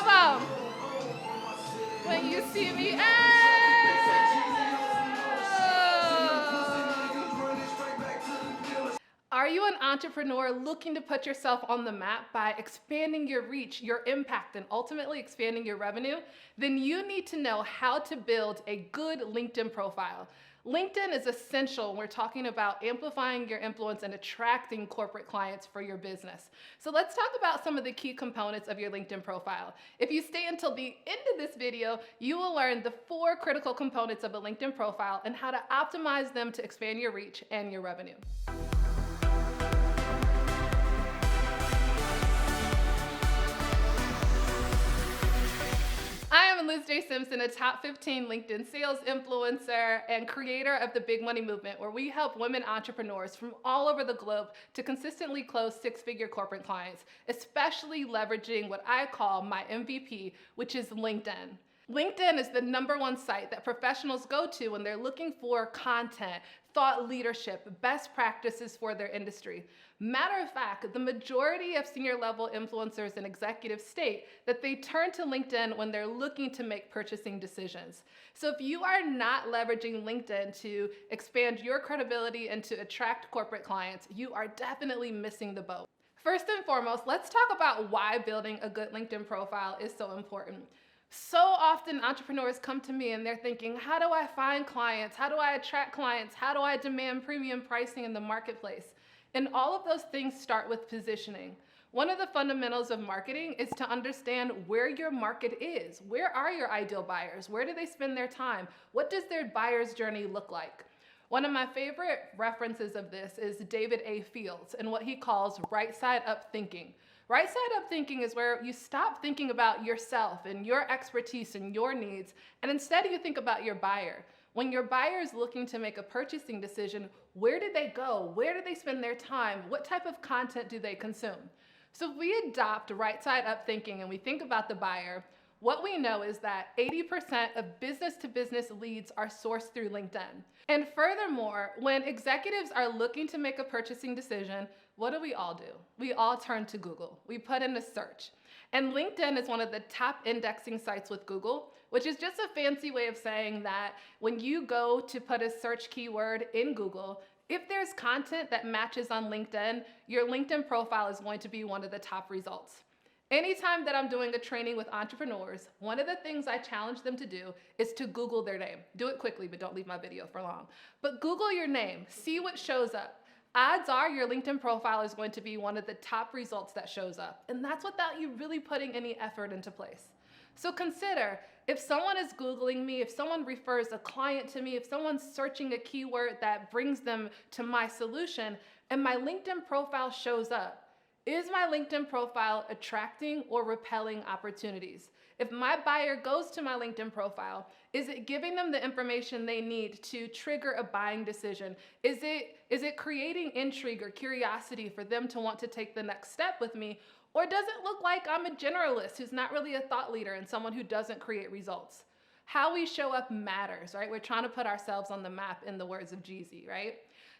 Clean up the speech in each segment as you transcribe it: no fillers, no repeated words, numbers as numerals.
awesome. When you see me, Are you an entrepreneur looking to put yourself on the map by expanding your reach, your impact, and ultimately expanding your revenue? Then you need to know how to build a good LinkedIn profile. LinkedIn is essential when we're talking about amplifying your influence and attracting corporate clients for your business. So let's talk about some of the key components of your LinkedIn profile. If you stay until the end of this video, you will learn the 4 critical components of a LinkedIn profile and how to optimize them to expand your reach and your revenue. I'm LizJSimpson, a top 15 LinkedIn sales influencer and creator of the Big Money Movement, where we help women entrepreneurs from all over the globe to consistently close 6-figure corporate clients, especially leveraging what I call my MVP, which is LinkedIn. LinkedIn is the #1 site that professionals go to when they're looking for content, thought leadership, best practices for their industry. Matter of fact, the majority of senior level influencers and executives state that they turn to LinkedIn when they're looking to make purchasing decisions. So if you are not leveraging LinkedIn to expand your credibility and to attract corporate clients, you are definitely missing the boat. First and foremost, let's talk about why building a good LinkedIn profile is so important. So often entrepreneurs come to me and they're thinking, how do I find clients? How do I attract clients? How do I demand premium pricing in the marketplace? And all of those things start with positioning. One of the fundamentals of marketing is to understand where your market is. Where are your ideal buyers? Where do they spend their time? What does their buyer's journey look like? One of my favorite references of this is David A. Fields and what he calls right side up thinking. Right side up thinking is where you stop thinking about yourself and your expertise and your needs, and instead you think about your buyer. When your buyer is looking to make a purchasing decision, where do they go? Where do they spend their time? What type of content do they consume? So if we adopt right side up thinking and we think about the buyer, what we know is that 80% of business-to-business leads are sourced through LinkedIn. And furthermore, when executives are looking to make a purchasing decision, what do? We all turn to Google. We put in a search. And LinkedIn is one of the top indexing sites with Google, which is just a fancy way of saying that when you go to put a search keyword in Google, if there's content that matches on LinkedIn, your LinkedIn profile is going to be one of the top results. Anytime that I'm doing a training with entrepreneurs, one of the things I challenge them to do is to Google their name. Do it quickly, but don't leave my video for long. But Google your name, see what shows up. Odds are your LinkedIn profile is going to be one of the top results that shows up. And that's without you really putting any effort into place. So consider, if someone is Googling me, if someone refers a client to me, if someone's searching a keyword that brings them to my solution, and my LinkedIn profile shows up, is my LinkedIn profile attracting or repelling opportunities? If my buyer goes to my LinkedIn profile, is it giving them the information they need to trigger a buying decision? Is it creating intrigue or curiosity for them to want to take the next step with me? Or does it look like I'm a generalist who's not really a thought leader and someone who doesn't create results? How we show up matters, right? We're trying to put ourselves on the map in the words of Jeezy, right?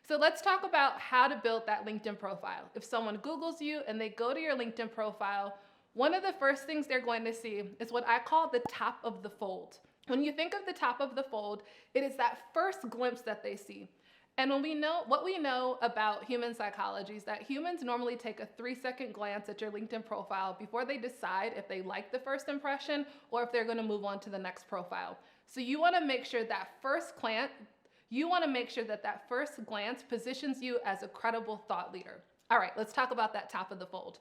So let's talk about how to build that LinkedIn profile. If someone Googles you and they go to your LinkedIn profile, one of the first things they're going to see is what I call the top of the fold. When you think of the top of the fold, it is that first glimpse that they see. And what we know about human psychology is that humans normally take a 3-second glance at your LinkedIn profile before they decide if they like the first impression or if they're going to move on to the next profile. So you want to make sure that first glance positions you as a credible thought leader. All right, let's talk about that top of the fold.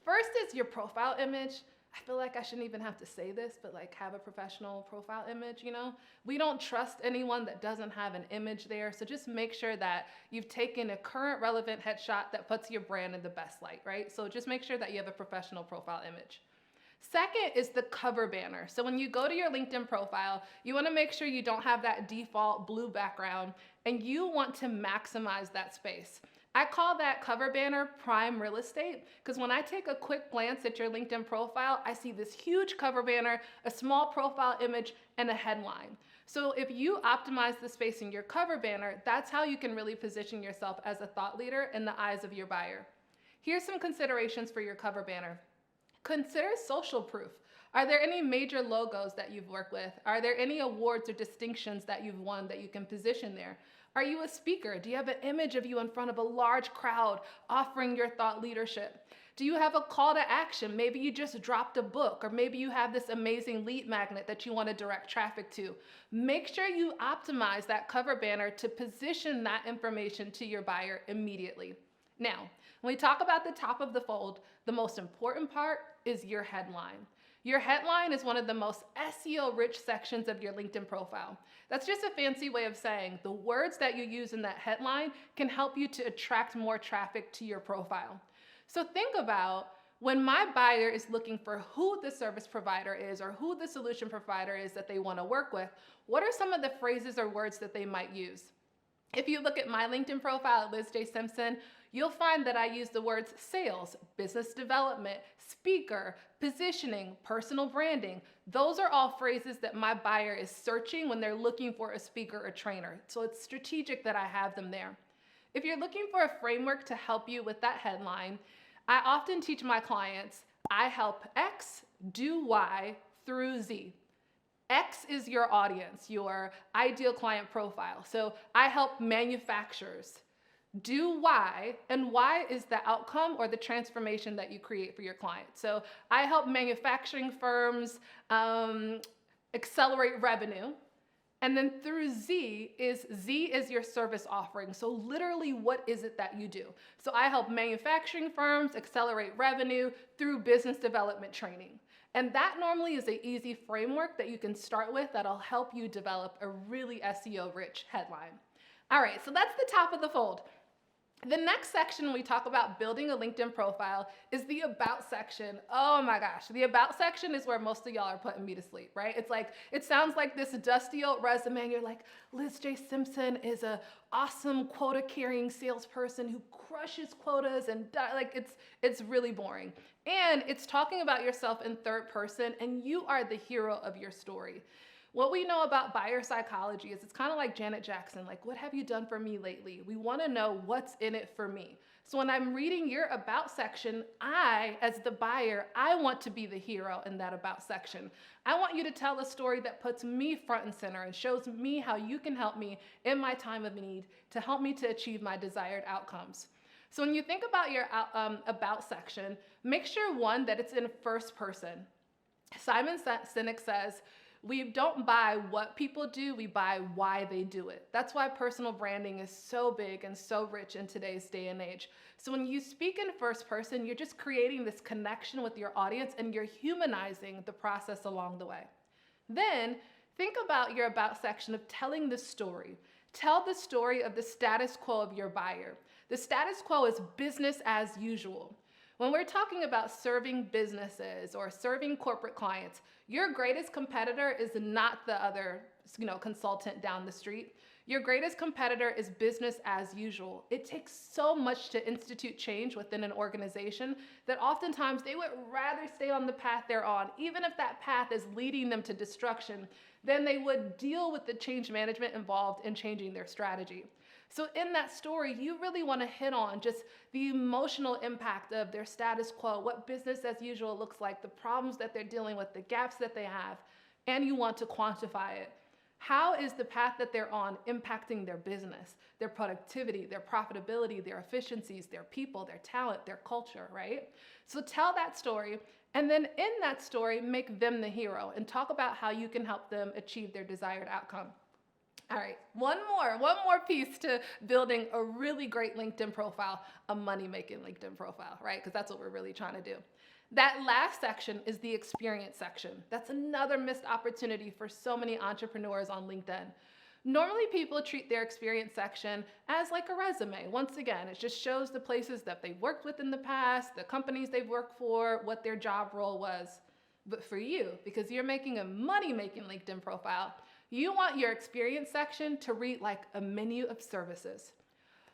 First is your profile image. I feel like I shouldn't even have to say this, but like have a professional profile image, you know? We don't trust anyone that doesn't have an image there. So just make sure that you've taken a current relevant headshot that puts your brand in the best light, right? So just make sure that you have a professional profile image. Second is the cover banner. So when you go to your LinkedIn profile, you want to make sure you don't have that default blue background and you want to maximize that space. I call that cover banner prime real estate because when I take a quick glance at your LinkedIn profile, I see this huge cover banner, a small profile image, and a headline. So if you optimize the space in your cover banner, that's how you can really position yourself as a thought leader in the eyes of your buyer. Here's some considerations for your cover banner. Consider social proof. Are there any major logos that you've worked with? Are there any awards or distinctions that you've won that you can position there? Are you a speaker? Do you have an image of you in front of a large crowd offering your thought leadership? Do you have a call to action? Maybe you just dropped a book, or maybe you have this amazing lead magnet that you want to direct traffic to. Make sure you optimize that cover banner to position that information to your buyer immediately. Now, when we talk about the top of the fold, the most important part is your headline. Your headline is one of the most SEO-rich sections of your LinkedIn profile. That's just a fancy way of saying the words that you use in that headline can help you to attract more traffic to your profile. So think about when my buyer is looking for who the service provider is or who the solution provider is that they want to work with, what are some of the phrases or words that they might use? If you look at my LinkedIn profile at LizJSimpson, you'll find that I use the words sales, business development, speaker, positioning, personal branding. Those are all phrases that my buyer is searching when they're looking for a speaker or trainer. So it's strategic that I have them there. If you're looking for a framework to help you with that headline, I often teach my clients, I help X do Y through Z. X is your audience, your ideal client profile. So I help manufacturers do Y, and Y is the outcome or the transformation that you create for your client. So I help manufacturing firms accelerate revenue. And then through Z is your service offering. So literally, what is it that you do? So I help manufacturing firms accelerate revenue through business development training. And that normally is an easy framework that you can start with that'll help you develop a really SEO-rich headline. All right, so that's the top of the fold. The next section we talk about building a LinkedIn profile is the About section. Oh my gosh, the About section is where most of y'all are putting me to sleep, right? It's like, it sounds like this dusty old resume and you're like, LizJSimpson is a awesome quota-carrying salesperson who crushes quotas and it's really boring. And it's talking about yourself in third person and you are the hero of your story. What we know about buyer psychology is it's kind of like Janet Jackson, like, what have you done for me lately? We want to know what's in it for me. So when I'm reading your About section, as the buyer, I want to be the hero in that About section. I want you to tell a story that puts me front and center and shows me how you can help me in my time of need to help me to achieve my desired outcomes. So when you think about your About section, make sure, one, that it's in first person. Simon Sinek says, we don't buy what people do, we buy why they do it. That's why personal branding is so big and so rich in today's day and age. So when you speak in first person, you're just creating this connection with your audience and you're humanizing the process along the way. Then think about your About section of telling the story. Tell the story of the status quo of your buyer. The status quo is business as usual. When we're talking about serving businesses or serving corporate clients, your greatest competitor is not the other, consultant down the street. Your greatest competitor is business as usual. It takes so much to institute change within an organization that oftentimes they would rather stay on the path they're on, even if that path is leading them to destruction, than they would deal with the change management involved in changing their strategy. So in that story, you really want to hit on just the emotional impact of their status quo, what business as usual looks like, the problems that they're dealing with, the gaps that they have, and you want to quantify it. How is the path that they're on impacting their business, their productivity, their profitability, their efficiencies, their people, their talent, their culture, right? So tell that story, and then in that story, make them the hero and talk about how you can help them achieve their desired outcome. All right, one more piece to building a really great LinkedIn profile, a money-making LinkedIn profile, right? Because that's what we're really trying to do. That last section is the experience section. That's another missed opportunity for so many entrepreneurs on LinkedIn. Normally people treat their experience section as like a resume. Once again, it just shows the places that they've worked with in the past, the companies they've worked for, what their job role was. But for you, because you're making a money-making LinkedIn profile, you want your experience section to read like a menu of services.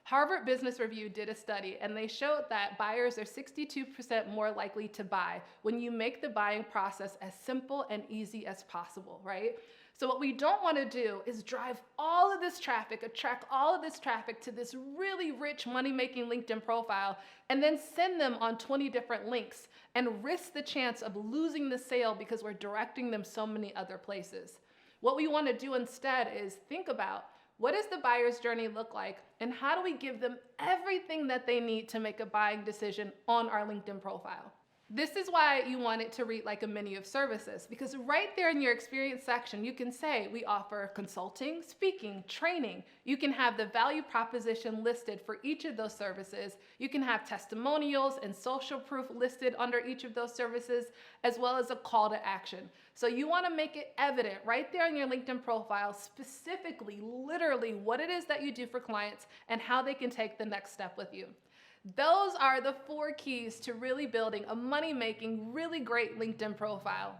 Harvard Business Review did a study and they showed that buyers are 62% more likely to buy when you make the buying process as simple and easy as possible, right? So what we don't want to do is drive all of this traffic, attract all of this traffic to this really rich money-making LinkedIn profile, and then send them on 20 different links and risk the chance of losing the sale because we're directing them so many other places. What we want to do instead is think about, what does the buyer's journey look like, and how do we give them everything that they need to make a buying decision on our LinkedIn profile? This is why you want it to read like a menu of services, because right there in your experience section, you can say we offer consulting, speaking, training. You can have the value proposition listed for each of those services. You can have testimonials and social proof listed under each of those services, as well as a call to action. So you want to make it evident right there in your LinkedIn profile, specifically, literally what it is that you do for clients and how they can take the next step with you. Those are the 4 keys to really building a money-making, really great LinkedIn profile.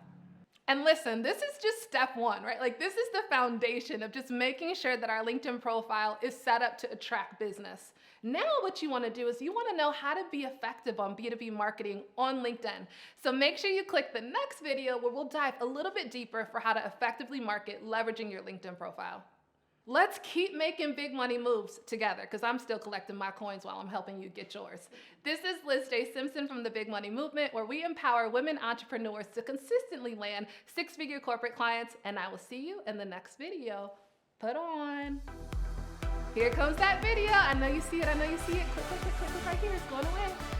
And listen, this is just step 1, right? Like, this is the foundation of just making sure that our LinkedIn profile is set up to attract business. Now what you want to do is you want to know how to be effective on B2B marketing on LinkedIn. So make sure you click the next video where we'll dive a little bit deeper for how to effectively market leveraging your LinkedIn profile. Let's keep making big money moves together, because I'm still collecting my coins while I'm helping you get yours. This is LizJSimpson from the Big Money Movement, where we empower women entrepreneurs to consistently land 6-figure corporate clients, and I will see you in the next video. Put on. Here comes that video. I know you see it. I know you see it. Click, click, click, click right here. It's going to win.